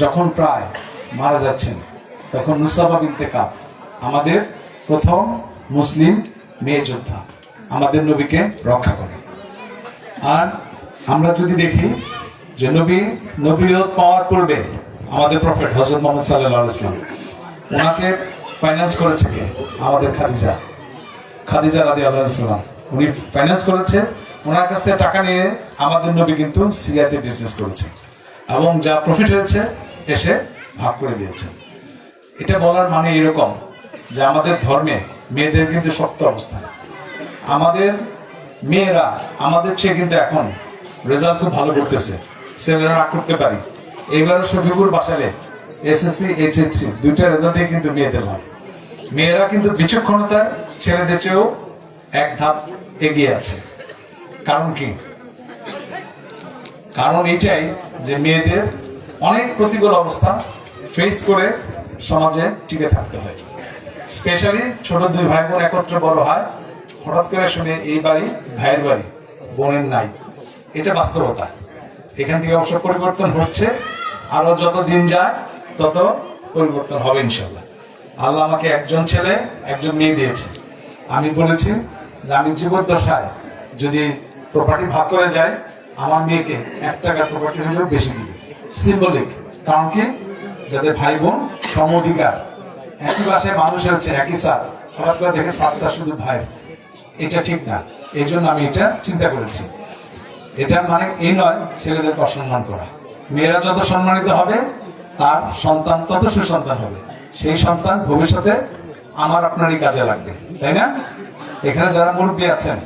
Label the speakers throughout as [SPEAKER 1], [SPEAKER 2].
[SPEAKER 1] যখন প্রায় মারা যাচ্ছেন তখন মুস্তাফা বিনতে কাব আমাদের প্রথম মুসলিম মেয়ে যোদ্ধা, আমাদের নবীকে রক্ষা করে। আর আমরা যদি দেখি যে নবীয়ত পাওয়ার পূর্বে আমাদের প্রফেট হযরত মুহাম্মদ সাল্লাল্লাহু আলাইহি ওয়াসাল্লাম, ওনাকে ফাইন্যান্স করেছে কে? আমাদের খাদিজা রাদিয়াল্লাহু আনহা। উনি ফাইন্যান্স করেছে, ওনার কাছ থেকে টাকা নিয়ে আমাদের নবী কিন্তু সিরিয়াতে বিজনেস করেছে এবং যা প্রফিট হয়েছে এসে ভাগ করে দিয়েছে। এটা বলার মানে এরকম যে আমাদের ধর্মে মেয়েদের কিন্তু শক্ত অবস্থান। আমাদের মেয়েরা আমাদের চেয়ে কিন্তু এখন রেজাল্ট খুব ভালো করতেছে, ছেলেরা না করতে পারি। এবারে শফিকুর বাসালে এসএসসি এইচএসসি দুইটা রেজাল্টে কিন্তু মেয়েদের ভালো। মেয়েরা কিন্তু বিচক্ষণতায় ছেলেদের চেয়েও এক ধাপ এগিয়ে আছে। কারণ কি? কারণ এটাই যে মেয়েদের অনেক প্রতিকূল অবস্থা ফেস করে সমাজে টিকে থাকতে হয়। স্পেশালি ছোট দুই ভাই বোন একত্রে বড় হয়, হঠাৎ করে শুনে এই বাড়ি ভাইয়ের বাড়ি, বোনের নাই। এটা বাস্তবতা। এখান থেকে অবশ্য পরিবর্তন হচ্ছে, আরো যত দিন যায় তত পরিবর্তন হবে ইনশাল্লাহ। আল্লাহ আমাকে একজন ছেলে একজন মেয়ে দিয়েছে। আমি বলেছি যে আমি জীবদ্দশায় যদি প্রপার্টি ভাগ করে যাই, আমার মেয়েকে 1 টাকা প্রপার্টি হলেও বেশি দিবে, সিম্বলিক। কারণ কি? যাদের ভাই বোন সম অধিকার, একই বাসায় মানুষ হচ্ছে একই স্যার, হঠাৎ করে দেখে স্যারটা শুধু ভাই, এটা ঠিক না। এই জন্য আমি এটা চিন্তা করেছি। এটা মানে এই নয় ছেলেদেরকে অসম্মান করা। মেয়েরা যত সম্মানিত হবে তার সন্তান তত সুসন্তান হবে। সেই সন্তান ভবিষ্যতে আমার আপনারই কাজে লাগবে, তাই না? এখানে যারা মুরব্বী আছেন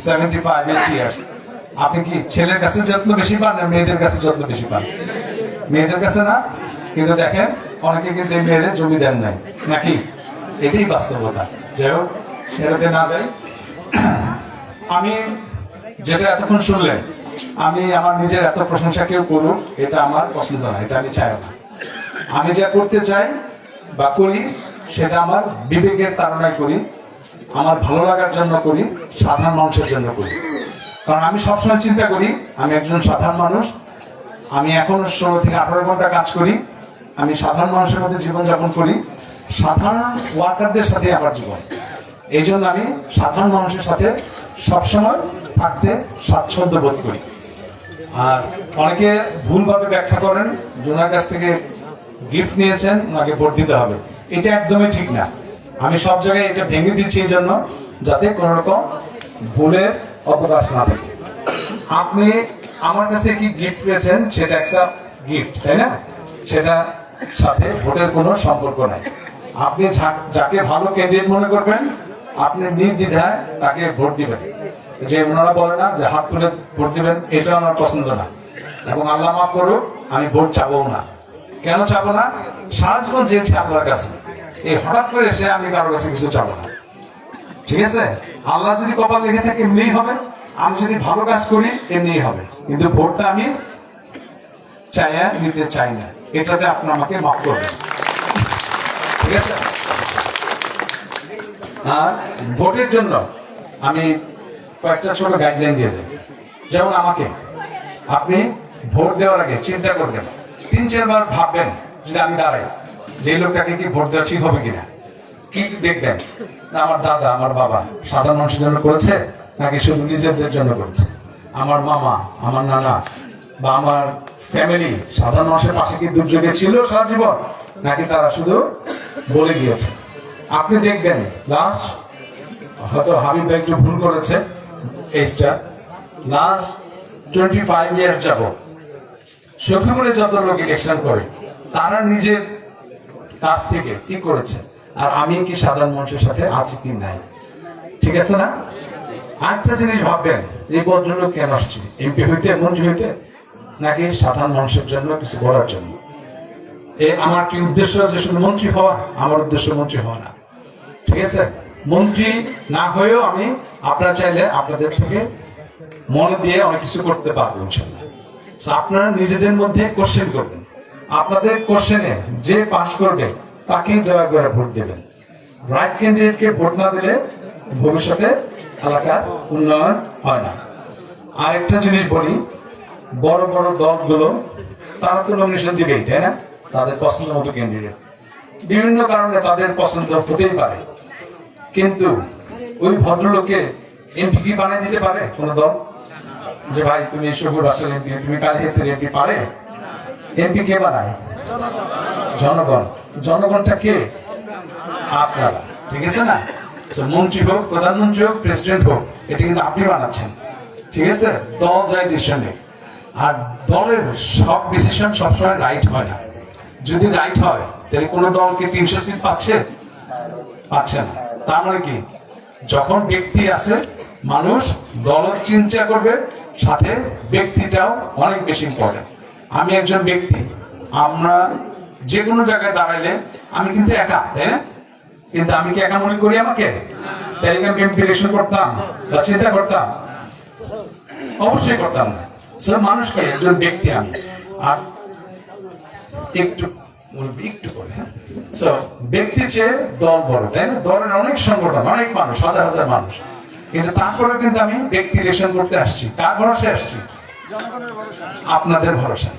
[SPEAKER 1] 75-80 ইয়ার্স, আপনি কি ছেলের কাছে যত্ন বেশি পান না মেয়েদের কাছে যত্ন বেশি পান? মেয়েদের কাছে না? কিন্তু দেখেন অনেকে কিন্তু এই মেয়েদের জমি দেন নাই, নাকি? এটাই বাস্তবতা। যাই হোক, সেটাতে না যাই। আমি যেটা এতক্ষণ শুনলেন, আমি আমার নিজের এত প্রশংসা কেউ করুক এটা আমার পছন্দ না, এটা আমি চাইও না। আমি যা করতে চাই বা করি সেটা আমার বিবেকের তাড়নায় করি, আমার ভালো লাগার জন্য করি, সাধারণ মানুষের জন্য করি। কারণ আমি সবসময় চিন্তা করি আমি একজন সাধারণ মানুষ, আমি এখন 16 থেকে 18 ঘন্টা কাজ করি, আমি সাধারণ মানুষের মধ্যে জীবনযাপন করি, সাধারণ ওয়ার্কারদের সাথে আমার জীবন। এই জন্য আমি সাধারণ মানুষের সাথে সবসময় থাকতে স্বাচ্ছন্দ্য বোধ করি। আর অনেকে ভুলভাবে ব্যাখ্যা করেন যে ওনার কাছ থেকে গিফট নিয়েছেন ওনাকে ভোট দিতে হবে, এটা একদমই ঠিক না। আমি সব জায়গায় এটা ভেঙে দিচ্ছি এই জন্য যাতে কোন রকম ভুলের অবকাশ না থাকে। আপনি আমার কাছ থেকে কি গিফট পেয়েছেন সেটা একটা গিফট, তাই না? সেটা সাথে ভোটের কোনো সম্পর্ক নাই। আপনি যাকে ভালো ক্যান্ডিডেট মনে করবেন আপনি নির্দ্বিধায় তাকে ভোট দিবেন। যে ওনারা বলে না যে হাত তুলে ভোট দিবেন, এটা আমার পছন্দ না। এবং আল্লাহ মাফ করুক, আমি ভোট চাবো না। কেন চাবো না? সারা জীবন চেয়েছি আপনার কাছে, এই হঠাৎ করে এসে আমি কারোর কাছে কিছু চাবো না। ঠিক আছে? আল্লাহ যদি কপাল লিখে থাকে এমনিই হবে, আমি যদি ভালো কাজ করি এমনিই হবে। কিন্তু ভোটটা আমি চাইয়া নিতে চাই না, এটাতে আপনি আমাকে মাফ করবেন। ঠিক আছে? আর ভোটের জন্য আমি কয়েকটা ছোট গাইডলাইন দিয়ে যাই। যেমন আমাকে আপনি ভোট দেওয়ার আগে চিন্তা করবেন, 3-4 বার ভাববেন যদি আমি দাঁড়াই যে লোকটাকে কি ভোট দেওয়া ঠিক হবে কিনা। কি দেখবেন? আমার দাদা আমার বাবা সাধারণ মানুষের জন্য করেছে নাকি শুধু নিজেদের জন্য করেছে, আমার মামা আমার নানা বা আমার ফ্যামিলি সাধারণ মানুষের পাশে কি দুর্যোগে ছিল সারা জীবন নাকি তারা শুধু বলে গিয়েছে। আপনি দেখবেন লাস্ট হয়তো হাবিব ভাই একটু ভুল করেছে, এইটা লাস্ট 25 ইয়ার্স যাবত সখীপুরে যত লোক ইলেকশন করে তারা নিজের কাছ থেকে কি করেছে, আর আমি কি সাধারণ মানুষের সাথে আছি কি নাই। ঠিক আছে না? আরেকটা জিনিস ভাববেন, এই ভদ্রলোক কেন আসছে, এমপি হইতে মন্ত্রী হইতে নাকি সাধারণ মানুষের জন্য কিছু করার জন্য। আমার কি উদ্দেশ্য যে শুধু মন্ত্রী হওয়া? আমার উদ্দেশ্য মন্ত্রী হওয়া না। ঠিক আছে? মন্ত্রী না হয়েও আমি আপনারা চাইলে আপনাদের থেকে মন দিয়ে অনেক কিছু করতে পারবো ইনশাআল্লাহ। আপনারা নিজেদের মধ্যে কোশ্চেন করবেন, আপনাদের কোশ্চেনে যে পাস করবে তাকেই দয়া করে ভোট দেবেন। রাইট ক্যান্ডিডেটকে ভোট না দিলে ভবিষ্যতে এলাকার উন্নয়ন হয় না। আরেকটা জিনিস বলি, বড় বড় দলগুলো তারা তো নমিনেশন দিবেই, তাই না? তাদের পছন্দ মতো ক্যান্ডিডেট, বিভিন্ন কারণে তাদের পছন্দ হতেই পারে, কিন্তু ওই ভদ্রলোকে এমপি কি বানিয়ে দিতে পারে কোন দল? যে ভাই তুমি শহুর আসল এমপি, তুমি কালীক্ষেত্রের এমপি, পারে? এমপি কে বানায়? জনগণ। জনগণটা কে? আপনারা, ঠিক আছে না? মন্ত্রী হোক, প্রধানমন্ত্রী হোক, প্রেসিডেন্ট হোক, এটা কিন্তু আপনি বানাচ্ছেন, ঠিক আছে? দল যায় ডিসিশন নেই, আর দলের সব ডিসিশন সবসময় রাইট হয় না। যদি রাইট হয় তাহলে কোন দলকে 300 সিট পাচ্ছে? পাচ্ছে না। তার মানে কি, যখন ব্যক্তি আছে মানুষ দল চিন্তা করবে, সাথে ব্যক্তিটাও অনেক বেশি ইম্পর্টেন্ট। আমি একজন ব্যক্তি, আমরা যে কোনো জায়গায় দাঁড়াইলে আমি কিন্তু একা, তাই না? কিন্তু আমি কি একা মনে করি আমাকে? তাই আমি ইলেকশন করতাম বা চিন্তা করতাম? অবশ্যই করতাম না। মানুষকে একজন ব্যক্তি আমি, আর একটু করে ব্যক্তির চেয়ে দল বড়, তাই না? দলের অনেক সংগঠন, অনেক মানুষ, হাজার হাজার মানুষ, কিন্তু তারপরেও কিন্তু আমি ব্যক্তি ইলেকশন করতে আসছি। কার ভরসায় আসছি? আপনাদের ভরসায়।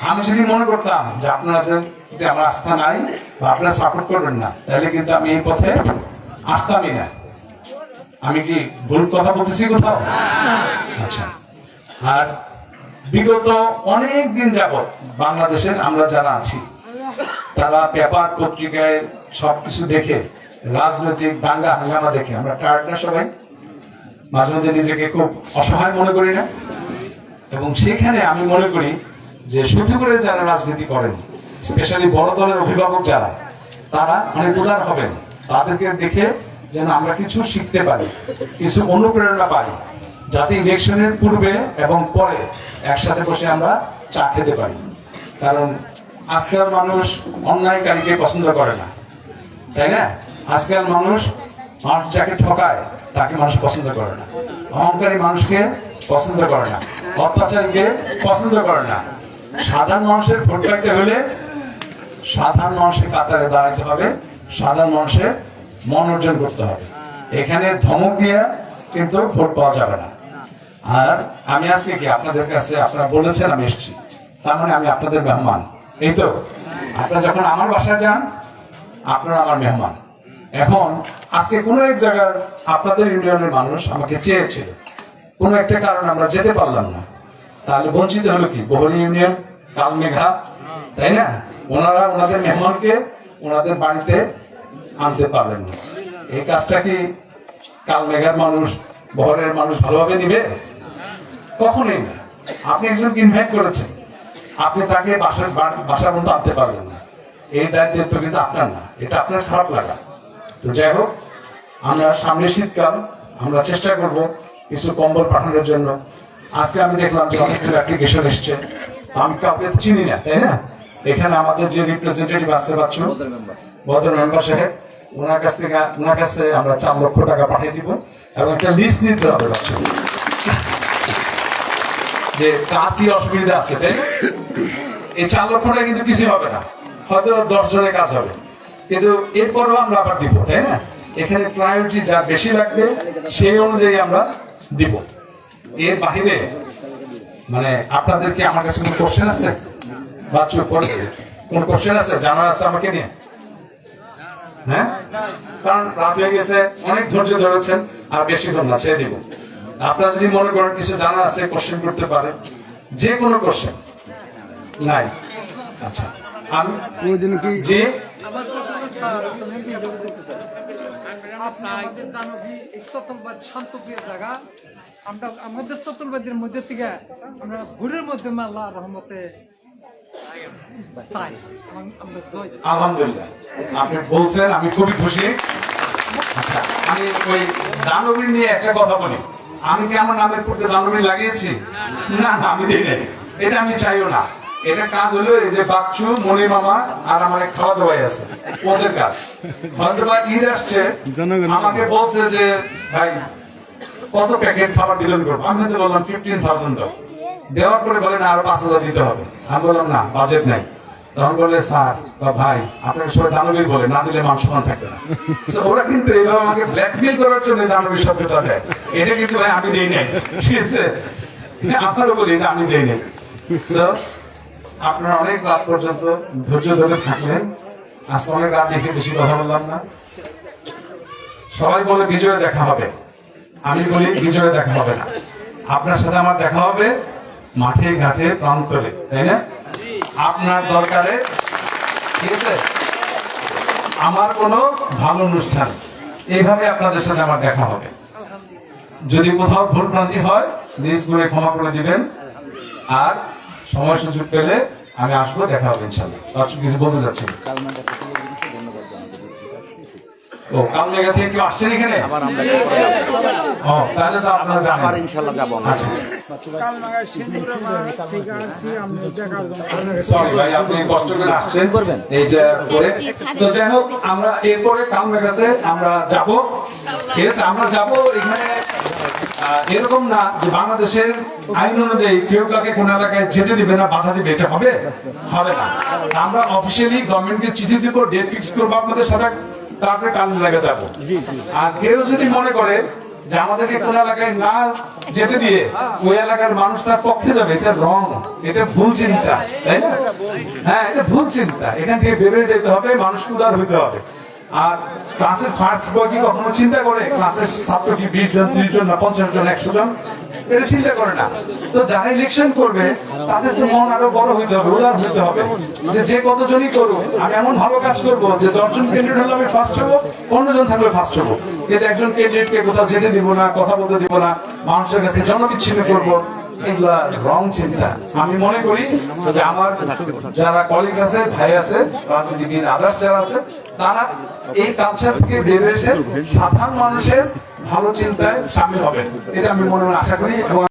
[SPEAKER 1] আমি যদি মনে করতাম যে আপনাদের আমার আস্থা নাই বা আপনারা সাপোর্ট করবেন না, তাহলে কিন্তু আমি এই পথে আসতামই না। আমি কি ভুল কথা বলতেছি কোথাও? আচ্ছা, আর বিগত অনেক দিন যাবৎ বাংলাদেশের আমরা যারা আছি, তারা পেপার পত্রিকায় সবকিছু দেখে, রাজনৈতিক দাঙ্গা হাঙ্গামা দেখে আমরা টায়ার্ড না? সবাই মাঝে মধ্যে নিজেকে খুব অসহায় মনে করি না? এবং সেখানে আমি মনে করি যে শুধু করে যারা রাজনীতি করেন, স্পেশালি বড় দলের অভিভাবক যারা, তারা অনেক উদার হবেন। তাদেরকে দেখে যেন আমরা কিছু শিখতে পারি, কিছু অনুপ্রেরণা পাই, যাতে ইলেকশনের পূর্বে এবং পরে একসাথে বসে আমরা চা খেতে পারি। কারণ আজকাল মানুষ অন্যায়কারীকে পছন্দ করে না, তাই না? আজকাল মানুষ যাকে ঠকায় তাকে মানুষ পছন্দ করে না, অহংকারী মানুষকে পছন্দ করে না, অত্যাচারীকে পছন্দ করে না। সাধারণ মানুষের ভোট পাইতে হলে সাধারণ মানুষের কাতারে দাঁড়াইতে হবে, সাধারণ মানুষের মন অর্জন করতে হবে। এখানে ধমক দিয়ে কিন্তু ভোট পাওয়া যাবে না। আর আমি আজকে কি আপনাদের কাছে, আপনারা বলেছেন আমি এসেছি, তার মানে আমি আপনাদের মেহমান, এই তো? আপনারা যখন আমার বাসায় যান, আপনারা আমার মেহমান। এখন আজকে কোন এক জায়গার আপনাদের ইউনিয়নের মানুষ আমাকে চেয়েছিল, কোন একটা কারণে আমরা যেতে পারলাম না, তাহলে বঞ্চিত হলো কি বহরি ইউনিয়ন, কালমেঘা, তাই না? ওনারা ওনাদের মেহমানকে ওনাদের বাড়িতে আনতে পারলেন না। এই কাজটা কি কালমেঘার মানুষ, বহরের মানুষ ভালোভাবে নিবে? কখনোই না। আপনি একজনকে ইনভাইট করেছেন, আপনি তাকে বাসার মতো আনতে পারলেন না, এই দায়িত্ব কিন্তু আপনার না, এটা আপনার খারাপ লাগা। তো যাই হোক, আমরা সামনে শীতকাল, আমরা চেষ্টা করব কিছু কম্বল পাঠানোর জন্য। আজকে আমি দেখলাম যে অনেকগুলো অ্যাপ্লিকেশন এসছে, আমি কাউকে চিনি না, তাই না? এখানে আমাদের যে রিপ্রেজেন্টেটিভ আছে বাচ্চু বদর মেম্বার সাহেব, ওনার কাছে আমরা 4 লক্ষ টাকা পাঠিয়ে দিব, এবং একটা লিস্ট নিতে হবে বাচ্চু যে কার কি অসুবিধা আছে, তাই না? এই 4 লক্ষ টাকা কিন্তু কিছু হবে না, হয়তো 10 জনের কাজ হবে, কিন্তু এরপরেও আমরা আবার দিব, তাই না? এখানে প্রায়োরিটি যা বেশি লাগবে সেই অনুযায়ী আমরা দিব। এর বাহিরে মানে আপনাদের কি আমার কাছে কোনো কোশ্চেন আছে? বাচ্চু কোন কোশ্চেন আছে, জানা আছে আমাকে নিয়ে? হ্যাঁ, কারণ রাত হয়ে গেছে, অনেক ধৈর্য ধরেছেন, আর বেশিক্ষণ না, ছেড়ে দিব। আপনারা যদি মনে করেন কিছু জানা আছে, কোশ্চেন করতে পারেন, যে কোনো কোশ্চেন নাই? আচ্ছা, আমি যে
[SPEAKER 2] আমরা আমাদের চতুর্বাদের মধ্যে থেকে আমরা ভোরের মধ্যে আল্লাহ রহমতে
[SPEAKER 1] আলহামদুলিল্লাহ আপনি বলছেন, আমি খুবই খুশি। আচ্ছা, আমি ওই দানবী নিয়ে একটা কথা বলি। আমি কি আমার নামের পূর্বে দানবী লাগিয়েছি? না, আমি দিই নাই, এটা আমি চাইও না। এটা কাজ হলো এই যে বাচ্চু, মনি মামা আর আমার খাওয়া ভাই আছে, ওদের কাজ। হয়তো বা ঈদ আসছে, আমাকে বলছে যে ভাই কত প্যাকেট খাবার বিতরণ করবো। আমি তো বললাম 15,000 দেওয়ার পরে বলেন আরো 5,000 দিতে হবে। আমি বললাম না, বাজেট নাই। তখন বললে স্যার বা ভাই আপনাকে সবাই দানবীর বলে, না দিলে মান সম্মান থাকবে না। ওরা কিন্তু এইভাবে আমাকে ব্ল্যাকমেল করার জন্য দানবীর শব্দটা দেয়। এটা কিন্তু ভাই আমি দিই নাই, ঠিক আছে? আপনারও বলি এটা আমি দিই নাই। আপনারা অনেক রাত পর্যন্ত ধৈর্য ধরে থাকলেন। আজকে অনেক রাত দেখে বেশি কথা বললাম না। সবাই বলে বিজয়ে দেখা হবে, আমি বলি বিজয়ে দেখা হবে না। আপনার সাথে আমার দেখা হবে মাঠে ঘাটে প্রান্তরে, তাই না? আপনার দরকারে, ঠিক আছে, আমার কোনো ভালো অনুষ্ঠান, এইভাবে আপনাদের সাথে আমার দেখা হবে। যদি কোথাও ভুল ভ্রান্তি হয় নিজ করে ক্ষমা করে দিবেন, আর সময় সুযোগ পেলে আমি আসবো, দেখা হবে ইনশাল্লাহ। কিছু বলতে চাচ্ছি? ও, কালমেঘা থেকে কেউ আসছেন এখানে? ও, তাহলে তো আপনারা জানেন।
[SPEAKER 3] ইনশাআল্লাহ যাবো।
[SPEAKER 1] আচ্ছা, সরি ভাই, আপনি কষ্ট করে আসছেন এইটা করে। তো যাই হোক, আমরা এরপরে কালমেঘাতে আমরা যাব, ঠিক আছে? আমরা যাব এখানে এরকম না যে বাংলাদেশের আইন অনুযায়ী কেউ কাকে কোন এলাকায় যেতে দিবে না, বাধা দিবে, এটা হবে হবে না। আমরা অফিসিয়ালি গভর্নমেন্টকে চিঠি দিব, ডেট ফিক্স করবো আপনাদের সাথে, তারপরে কালমেঘা যাবো। আর কেউ যদি মনে করে যে আমাদেরকে কোন এলাকায় না যেতে দিয়ে ওই এলাকার মানুষ তার পক্ষে যাবে, এটা রং, এটা ভুল চিন্তা, তাই না? হ্যাঁ, এটা ভুল চিন্তা। এখান থেকে বেরিয়ে যেতে হবে, মানুষ উদার হইতে হবে। আর ক্লাসের ফার্স্ট বয় কি কখনো চিন্তা করে ক্লাসের ছাত্র কি 20 জন, 30 জন না 50 জন, 100 জন? এটা চিন্তা করে না। তো যারা ইলেকশন করবে তাদের তো মন আরো বড় হইতে হবে, উদার হইতে হবে, যে কতজনই করুক আমি এমন ভালো কাজ করবো যে 10 জন ক্যান্ডিডেট হলে আমি ফার্স্ট হবো, 15 জন থাকলে ফার্স্ট হবো। কিন্তু একজন ক্যান্ডিডেটকে কোথাও যেতে দিব না, কথা বলতে দিব না, মানুষের কাছে জনবিচ্ছিন্ন করবো, এগুলা রং চিন্তা। আমি মনে করি যে আমার যারা কলিগ আছে, ভাই আছে, রাজনীতিবিদ আদার্স যারা আছে, তারা এই কালচার থেকে বেরিয়ে এসে সাধারণ মানুষের ভালো চিন্তায় সামিল হবে, এটা আমি মনে মনে আশা করি। এবং